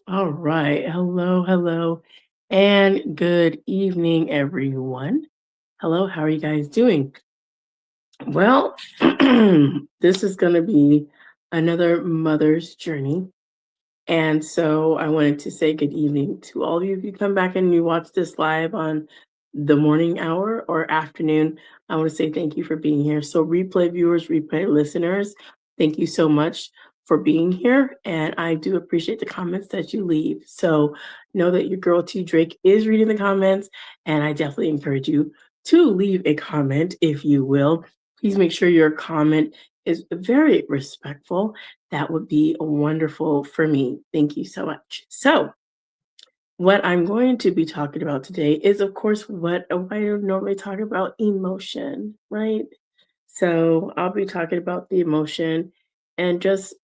All right. Hello, hello, and good evening, everyone. Hello, how are you guys doing? Well, this is going to be another mother's journey. And so I wanted to say good evening to all of you. If you come back and you watch this live on the morning hour or afternoon, I want to say thank you for being here. So, replay viewers, replay listeners, thank you so much for being here. And I do appreciate the comments that you leave. So, know that your girl T.Drake is reading the comments, and I definitely encourage you to leave a comment if you will. Please make sure your comment is very respectful. That would be wonderful for me. Thank you so much. So, what I'm going to be talking about today is, of course, what I normally talk about emotion, right? So, I'll be talking about the emotion and just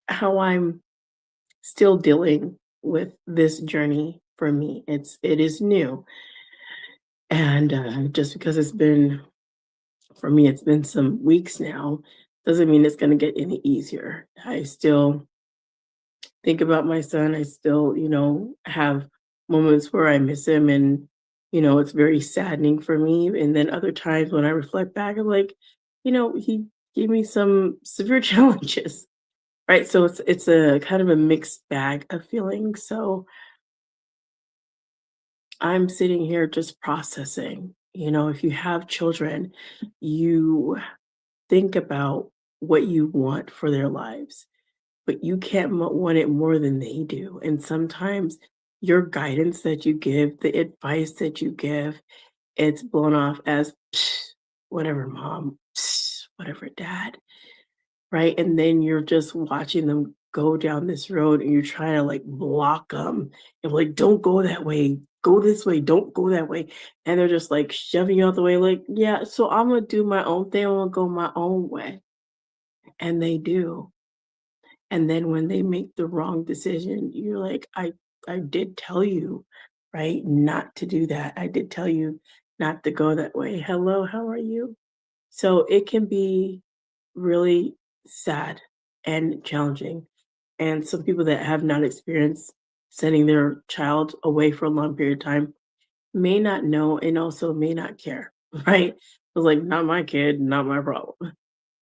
how I'm still dealing with this journey for me. It is new, and just because it's been for me, it's been some weeks now, doesn't mean it's going to get any easier. I still think about my son. I still, have moments where I miss him and, it's very saddening for me. And then other times when I reflect back, I'm like, he gave me some severe challenges, right? So it's a kind of a mixed bag of feelings. So I'm sitting here just processing. If you have children, you think about what you want for their lives, but you can't want it more than they do. And sometimes your guidance that you give, the advice that you give, it's blown off as "Psh, whatever, mom, psh, whatever, dad, right? And then you're just watching them go down this road and you're trying to like block them and like, don't go that way. Go this way, don't go that way. And they're just like shoving you out the way, like, yeah, so I'm gonna do my own thing, I'm gonna go my own way. And they do. And then when they make the wrong decision, you're like, I did tell you, right, not to do that. I did tell you not to go that way. Hello, how are you? So it can be really sad and challenging. And some people that have not experienced sending their child away for a long period of time may not know and also may not care, right? It's like, not my kid, not my problem.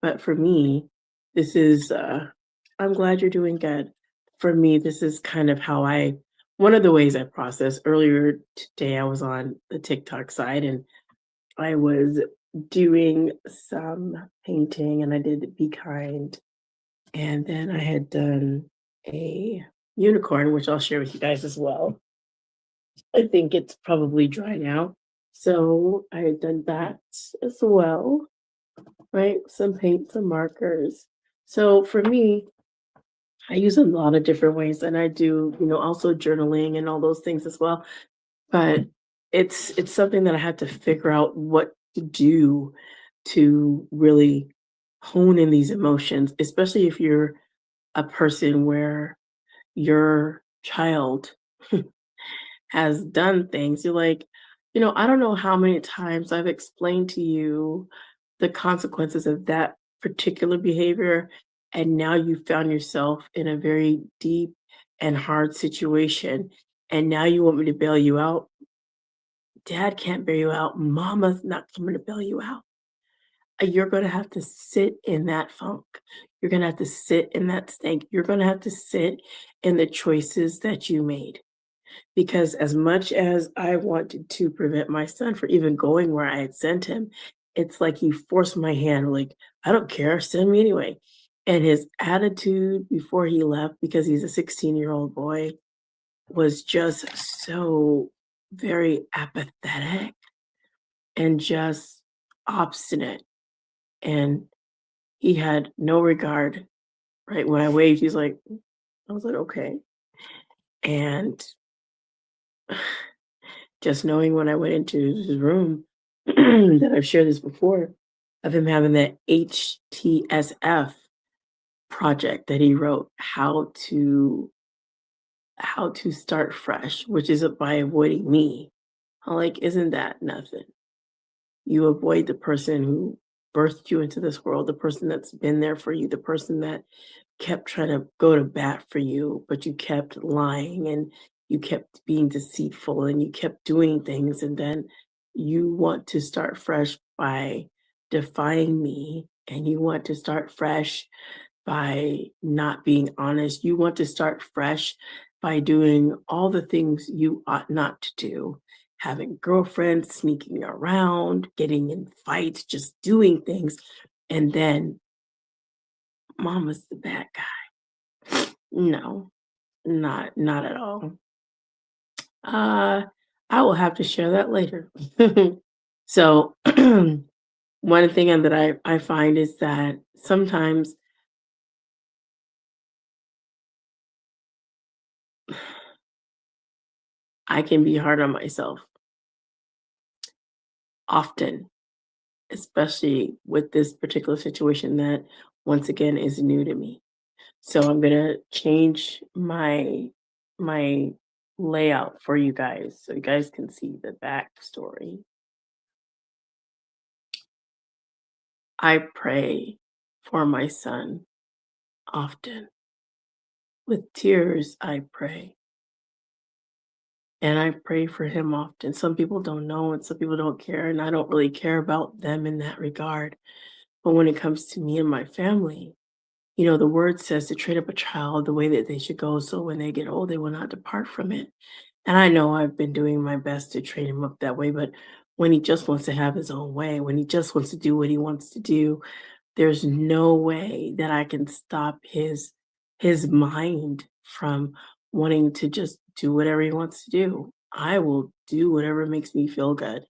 But for me, this is I'm glad you're doing good. For me, this is kind of how I one of the ways I process. Earlier today I was on the TikTok side and I was doing some painting and I did Be Kind. And then I had done a unicorn, which I'll share with you guys as well. I think it's probably dry now. So I had done that as well, right? Some paint, some markers. So for me, I use a lot of different ways and I do, also journaling and all those things as well. But it's something that I had to figure out what to do to really hone in these emotions, especially if you're a person where your child has done things. You're like, I don't know how many times I've explained to you the consequences of that particular behavior. And now you found yourself in a very deep and hard situation. And now you want me to bail you out. Dad can't bail you out. Mama's not coming to bail you out. You're going to have to sit in that funk. You're going to have to sit in that stank. You're going to have to sit in the choices that you made. Because as much as I wanted to prevent my son from even going where I had sent him, it's like he forced my hand, like, I don't care, send me anyway. And his attitude before he left, because he's a 16-year-old boy, was just so very apathetic and just obstinate. And he had no regard, right? When I waved, he's like, I was like, okay. And just knowing when I went into his room that I've shared this before of him having that HTSF project that he wrote, how to start fresh, which is by avoiding me. I'm like, isn't that nothing? You avoid the person who birthed you into this world, the person that's been there for you, the person that kept trying to go to bat for you, but you kept lying and you kept being deceitful and you kept doing things. And then you want to start fresh by defying me and you want to start fresh by not being honest. You want to start fresh by doing all the things you ought not to do. Having girlfriends, sneaking around, getting in fights, just doing things. And then mama's the bad guy. No, not at all. Uh, I will have to share that later. So one thing that I find is that sometimes I can be hard on myself often, especially with this particular situation that once again is new to me. So I'm gonna change my layout for you guys so you guys can see the backstory. I pray for my son often. With tears, I pray. And I pray for him often. Some people don't know and some people don't care, and I don't really care about them in that regard. But when it comes to me and my family, the word says to train up a child the way that they should go, so when they get old, they will not depart from it. And I know I've been doing my best to train him up that way, but when he just wants to have his own way, when he just wants to do what he wants to do, there's no way that I can stop his mind from wanting to just do whatever he wants to do. I will do whatever makes me feel good.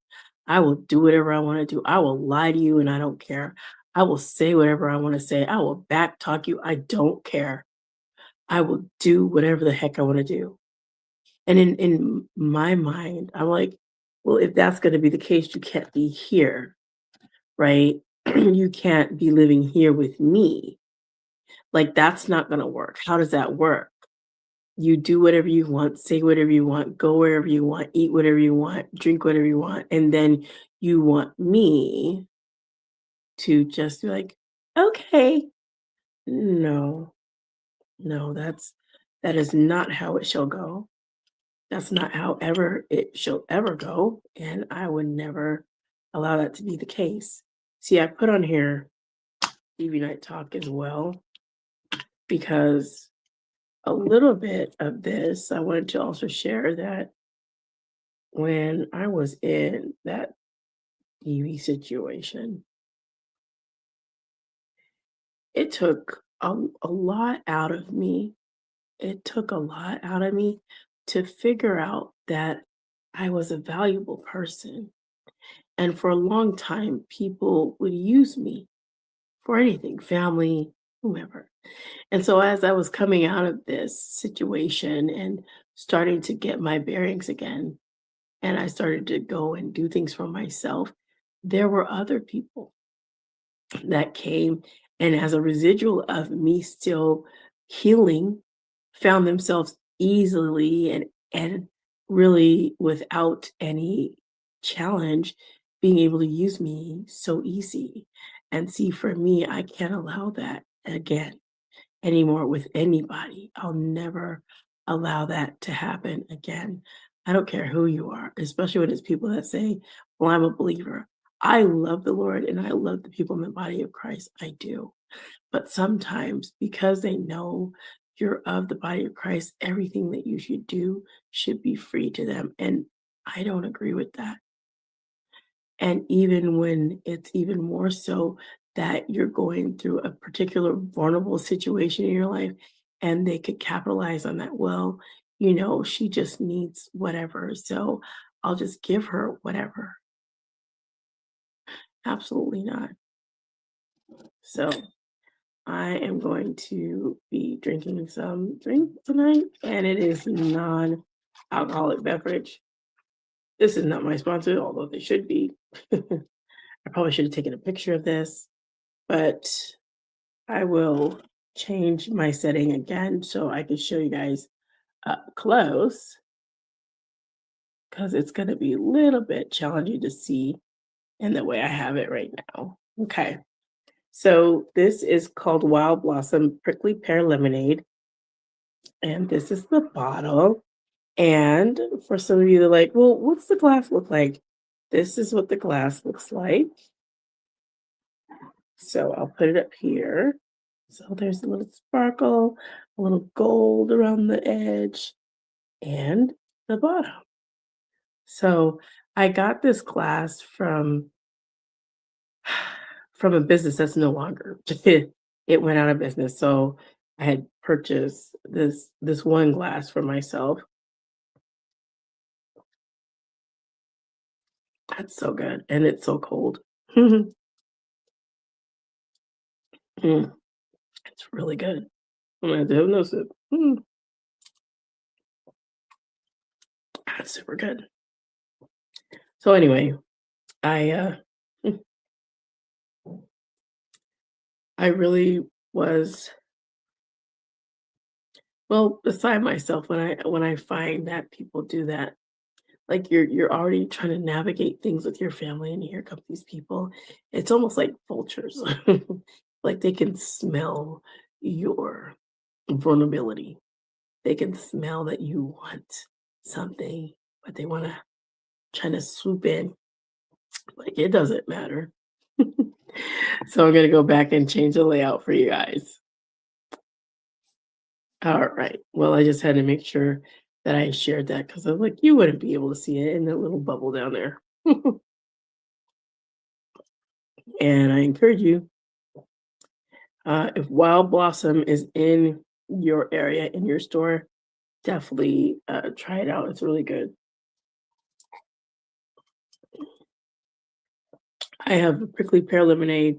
I will do whatever I want to do. I will lie to you and I don't care. I will say whatever I want to say. I will back talk you. I don't care. I will do whatever the heck I want to do. And in my mind, I'm like, well, if that's going to be the case, you can't be here, right? You can't be living here with me. Like, that's not gonna work. How does that work? You do whatever you want, say whatever you want, go wherever you want, eat whatever you want, drink whatever you want, and then you want me to just be like, "Okay." No, no, that is not how it shall go. That's not how ever it shall ever go, and I would never allow that to be the case. See, I put on here TV Night Talk as well because a little bit of this, I wanted to also share that when I was in that TV situation, it took a lot out of me. It took a lot out of me to figure out that I was a valuable person. And for a long time, people would use me for anything, family, whomever. And so as I was coming out of this situation and starting to get my bearings again, and I started to go and do things for myself, there were other people that came and as a residual of me still healing, found themselves easily and really without any challenge being able to use me so easy. And see, for me, I can't allow that again anymore with anybody. I'll never allow that to happen again. I don't care who you are, especially when it's people that say, well, I'm a believer. I love the Lord and I love the people in the body of Christ. I do. But sometimes because they know you're of the body of Christ, everything that you should do should be free to them. And I don't agree with that. And even when it's even more so that you're going through a particular vulnerable situation in your life and they could capitalize on that. Well, she just needs whatever. So I'll just give her whatever. Absolutely not. So I am going to be drinking some drink tonight, and it is non-alcoholic beverage. This is not my sponsor, although they should be. I probably should have taken a picture of this, but I will change my setting again so I can show you guys up close because it's going to be a little bit challenging to see in the way I have it right now. Okay. So this is called Wild Blossom Prickly Pear Lemonade, and this is the bottle. And for some of you, they're like, "Well, what's the glass look like?" This is what the glass looks like. So I'll put it up here. So there's a little sparkle, a little gold around the edge, and the bottom. So I got this glass from a business that's no longer. It went out of business. So I had purchased this one glass for myself. That's so good, and it's so cold. Mm, it's really good. I'm gonna have to have no sip. That's super good. So anyway, I I really was, well, beside myself when I find that people do that. Like you're already trying to navigate things with your family, and here come these people. It's almost like vultures. Like they can smell your vulnerability. They can smell that you want something, but they wanna trying to swoop in. Like it doesn't matter. So I'm gonna go back and change the layout for you guys. All right. Well, I just had to make sure that I shared that because I was like, you wouldn't be able to see it in that little bubble down there. And I encourage you, if Wild Blossom is in your area, in your store, definitely try it out. It's really good. I have a prickly pear lemonade.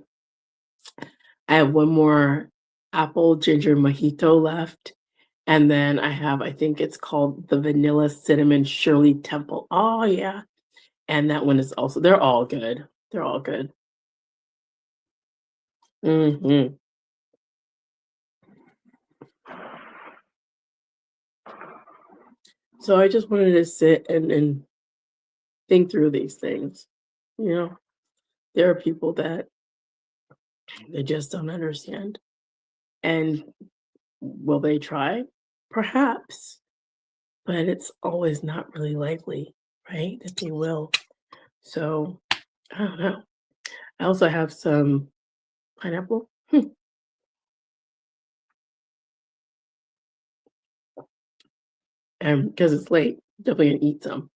I have one more apple ginger mojito left. And then I have, I think it's called the vanilla cinnamon Shirley Temple. Oh, yeah. And that one is also, they're all good. They're all good. Hmm. So I just wanted to sit and think through these things. You know, there are people that they just don't understand. And will they try? Perhaps, but it's always not really likely, right? That they will. So I don't know. I also have some pineapple. And because it's late, definitely gonna eat some.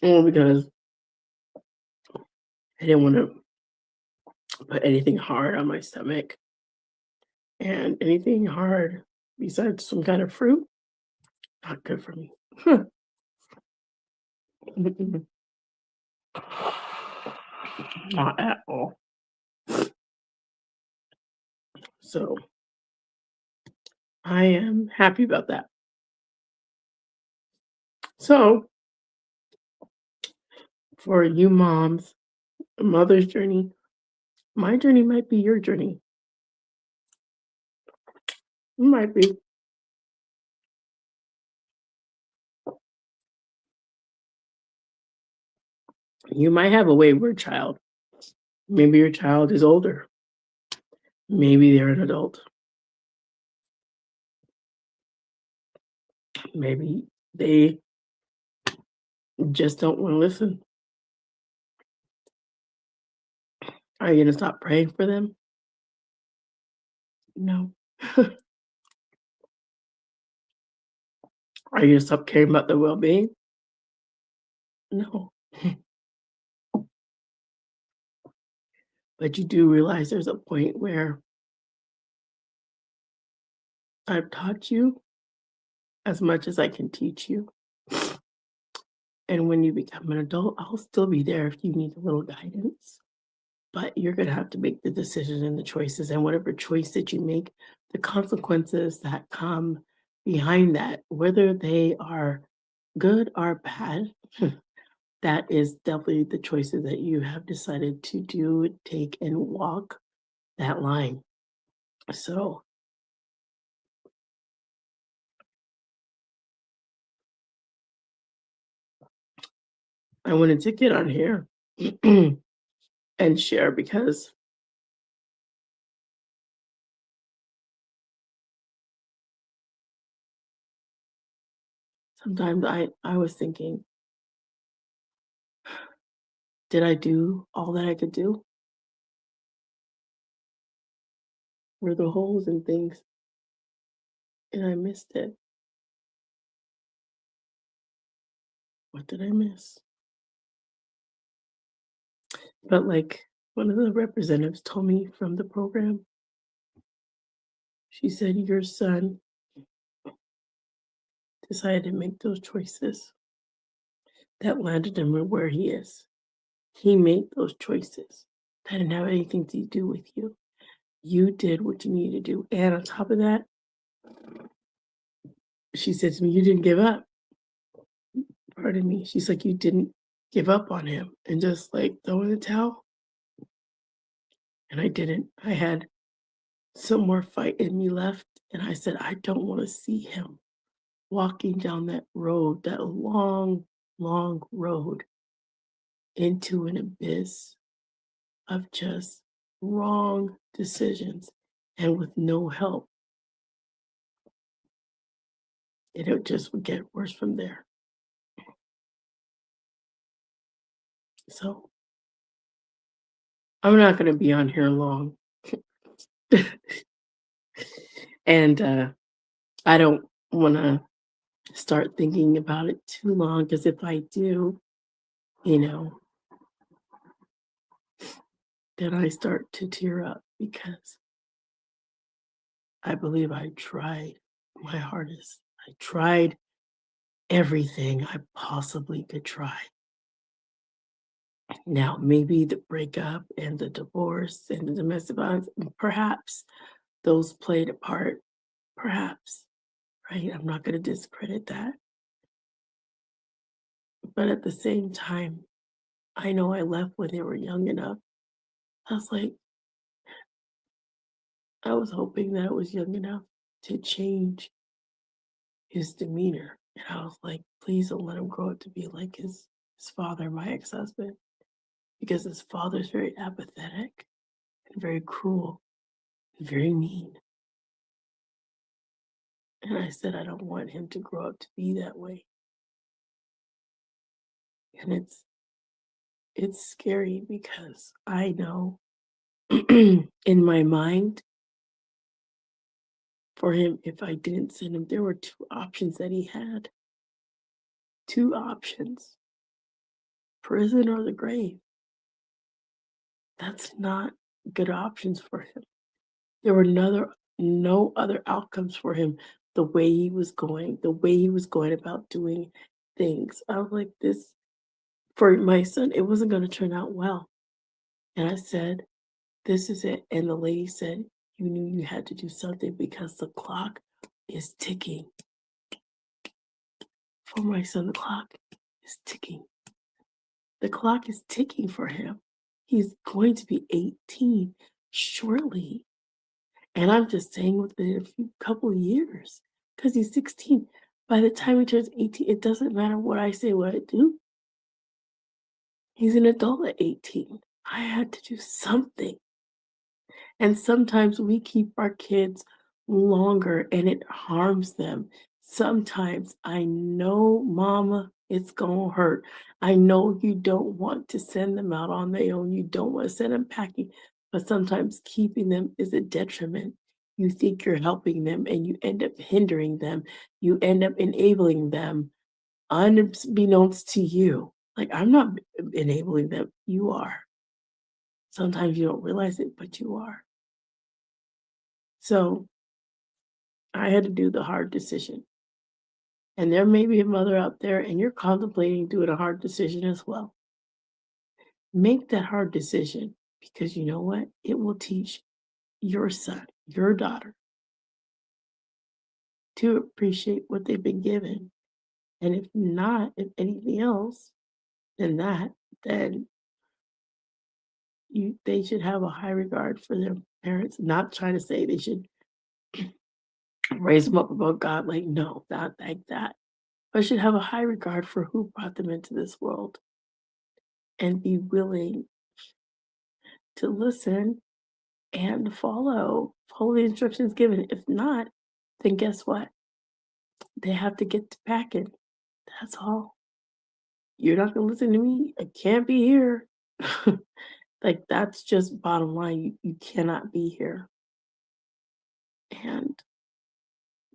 Only because I didn't want to put anything hard on my stomach. And anything hard besides some kind of fruit, not good for me. Mm-mm. Not at all. So I am happy about that. So for you moms, a mother's journey, my journey might be your journey. It might be. You might have a wayward child. Maybe your child is older. Maybe they're an adult. Maybe they just don't want to listen. Are you going to stop praying for them? No. Are you going to stop caring about their well being? No. But you do realize there's a point where I've taught you as much as I can teach you. And when you become an adult, I'll still be there if you need a little guidance. But you're going to have to make the decisions and the choices. And whatever choice that you make, the consequences that come behind that, whether they are good or bad, that is definitely the choices that you have decided to do, take, and walk that line. So I wanted to get on here and share because Sometimes I was thinking, did I do all that I could do? Were the holes and things and I missed it? What did I miss? But like one of the representatives told me from the program, she said, your son decided to make those choices that landed him where he is. He made those choices. That didn't have anything to do with you. You did what you needed to do. And on top of that, she said to me, you didn't give up. Pardon me. She's like, you didn't give up on him and just like throw in the towel. And I didn't. I had some more fight in me left. And I said, I don't want to see him walking down that road, that long, long road into an abyss of just wrong decisions and with no help. And it just would get worse from there. So I'm not going to be on here long. And I don't want to start thinking about it too long because if I do, you know, then I start to tear up because I believe I tried my hardest. I tried everything I possibly could try. Now, maybe the breakup and the divorce and the domestic violence, perhaps those played a part, perhaps, right? I'm not going to discredit that. But at the same time, I know I left when they were young enough. I was like, I was hoping that I was young enough to change his demeanor. And I was like, please don't let him grow up to be like his father, my ex-husband, because his father's very apathetic and very cruel and very mean. And I said, I don't want him to grow up to be that way. And it's scary because I know in my mind for him, if I didn't send him, there were two options that he had. Two options: prison or the grave. That's not good options for him. There were no other outcomes for him the way he was going about doing things. I was like, this for my son, it wasn't going to turn out well. And I said, this is it. And the lady said, you knew you had to do something because the clock is ticking. For my son, the clock is ticking. The clock is ticking for him. He's going to be 18 shortly. And I'm just saying within a few couple of years, because he's 16. By the time he turns 18, it doesn't matter what I say, what I do. He's an adult at 18. I had to do something. And sometimes we keep our kids longer and it harms them. Sometimes I know, mama, it's going to hurt. I know you don't want to send them out on their own. You don't want to send them packing, but sometimes keeping them is a detriment. You think you're helping them and you end up hindering them. You end up enabling them unbeknownst to you. Like, I'm not enabling them. You are. Sometimes you don't realize it, but you are. So I had to do the hard decision. And there may be a mother out there and you're contemplating doing a hard decision as well. Make that hard decision because you know what? It will teach your son, your daughter to appreciate what they've been given. And if not, if anything else than that, then they should have a high regard for their parents. Not trying to say they should raise them up above God, like no, not like that. But should have a high regard for who brought them into this world and be willing to listen and follow the instructions given. If not, then guess what? They have to get to packing. That's all. You're not gonna listen to me. I can't be here. Like, that's just bottom line. You cannot be here. And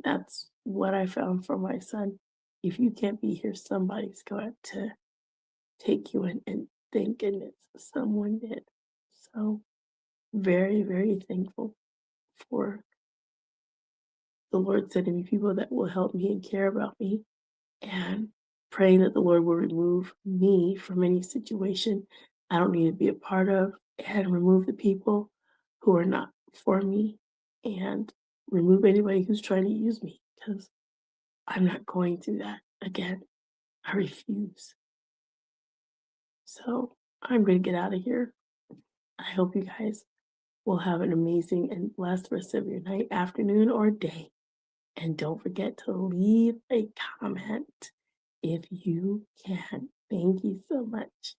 that's what I found for my son. If you can't be here, somebody's going to take you in, and thank goodness someone did. So very, very thankful for the Lord sending me people that will help me and care about me, and praying that the Lord will remove me from any situation I don't need to be a part of, and remove the people who are not for me, and remove anybody who's trying to use me, because I'm not going through that again. I refuse. So I'm going to get out of here. I hope you guys will have an amazing and blessed rest of your night, afternoon, or day. And don't forget to leave a comment if you can. Thank you so much.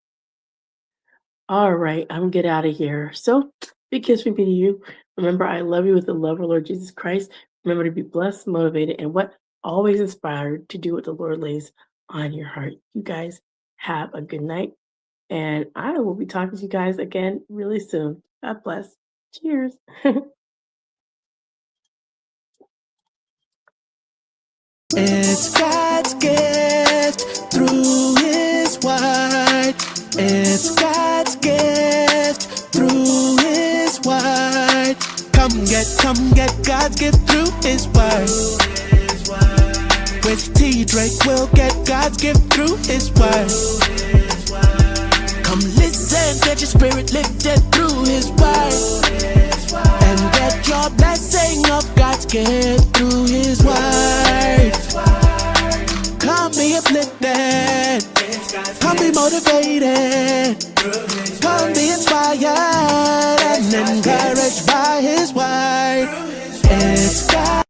All right, I'm gonna get out of here. So, big kiss from me to you. Remember, I love you with the love of Lord Jesus Christ. Remember to be blessed, motivated, and what always inspired to do what the Lord lays on your heart. You guys have a good night, and I will be talking to you guys again really soon. God bless. Cheers. It's God's gift through His word. It's God's gift through His word. Come get God's gift through His word. With T.Drake, we'll get God's gift through His word. Come listen, get your spirit lifted through His word. And get your blessing of God's gift through His word. Come be uplifted. Come be motivated. Come be inspired and encouraged by His word. It's God.